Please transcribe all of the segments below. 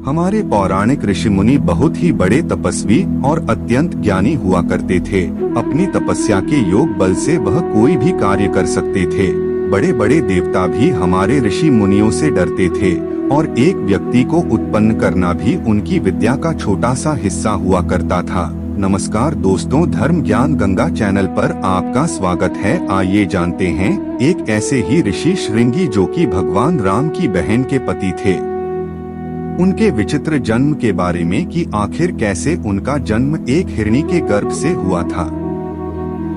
हमारे पौराणिक ऋषि मुनि बहुत ही बड़े तपस्वी और अत्यंत ज्ञानी हुआ करते थे। अपनी तपस्या के योग बल से वह कोई भी कार्य कर सकते थे। बड़े बड़े देवता भी हमारे ऋषि मुनियों से डरते थे और एक व्यक्ति को उत्पन्न करना भी उनकी विद्या का छोटा सा हिस्सा हुआ करता था। नमस्कार दोस्तों, धर्म ज्ञान गंगा चैनल पर आपका स्वागत है। आइए जानते हैं एक ऐसे ही ऋषि श्रृंगी जो कि भगवान राम की बहन के पति थे, उनके विचित्र जन्म के बारे में कि आखिर कैसे उनका जन्म एक हिरणी के गर्भ से हुआ था।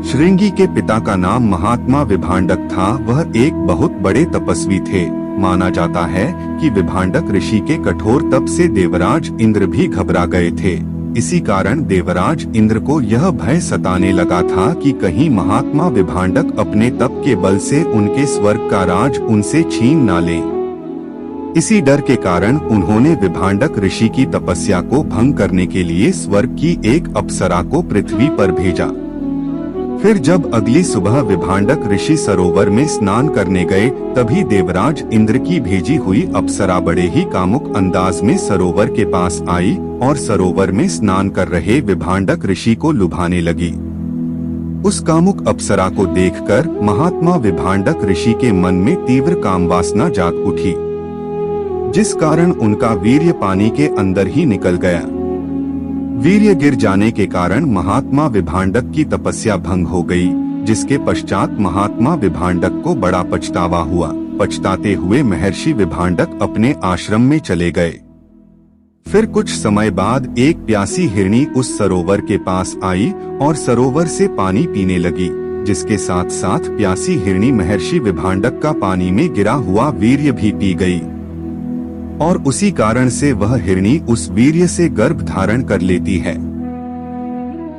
श्रृंगी के पिता का नाम महात्मा विभांडक था। वह एक बहुत बड़े तपस्वी थे। माना जाता है कि विभांडक ऋषि के कठोर तप से देवराज इंद्र भी घबरा गए थे। इसी कारण देवराज इंद्र को यह भय सताने लगा था कि कहीं महात्मा विभांडक अपने तप के बल से उनके स्वर्ग का राज उनसे छीन न लें। इसी डर के कारण उन्होंने विभांडक ऋषि की तपस्या को भंग करने के लिए स्वर्ग की एक अप्सरा को पृथ्वी पर भेजा। फिर जब अगली सुबह विभांडक ऋषि सरोवर में स्नान करने गए, तभी देवराज इंद्र की भेजी हुई अप्सरा बड़े ही कामुक अंदाज में सरोवर के पास आई और सरोवर में स्नान कर रहे विभांडक ऋषि को लुभाने लगी। उस कामुक अप्सरा को देखकर महात्मा विभांडक ऋषि के मन में तीव्र कामवासना जाग उठी, जिस कारण उनका वीर्य पानी के अंदर ही निकल गया। वीर्य गिर जाने के कारण महात्मा विभांडक की तपस्या भंग हो गई, जिसके पश्चात महात्मा विभांडक को बड़ा पछतावा हुआ। पछताते हुए महर्षि विभांडक अपने आश्रम में चले गए। फिर कुछ समय बाद एक प्यासी हिरणी उस सरोवर के पास आई और सरोवर से पानी पीने लगी, जिसके साथ साथ प्यासी हिरणी महर्षि विभांडक का पानी में गिरा हुआ वीर्य भी पी गई और उसी कारण से वह हिरणी उस वीर्य से गर्भ धारण कर लेती है।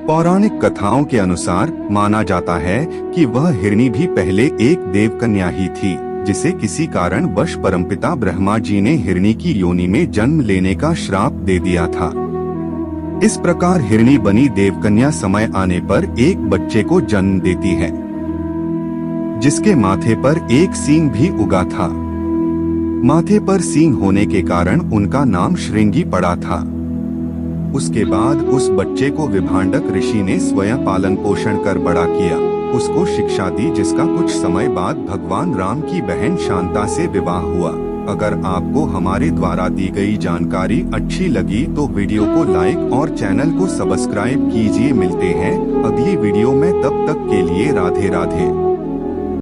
पौराणिक कथाओं के अनुसार माना जाता है कि वह हिरणी भी पहले एक देवकन्या ही थी, जिसे किसी कारण वश परमपिता ब्रह्मा जी ने हिरणी की योनि में जन्म लेने का श्राप दे दिया था। इस प्रकार हिरणी बनी देवकन्या समय आने पर एक बच्चे को जन्म देती है, जिसके माथे पर एक सींग भी उगा था। माथे पर सींग होने के कारण उनका नाम श्रृंगी पड़ा था। उसके बाद उस बच्चे को विभांडक ऋषि ने स्वयं पालन पोषण कर बड़ा किया, उसको शिक्षा दी, जिसका कुछ समय बाद भगवान राम की बहन शांता से विवाह हुआ। अगर आपको हमारे द्वारा दी गई जानकारी अच्छी लगी तो वीडियो को लाइक और चैनल को सब्सक्राइब कीजिए। मिलते हैं अगली वीडियो में, तब तक के लिए राधे राधे।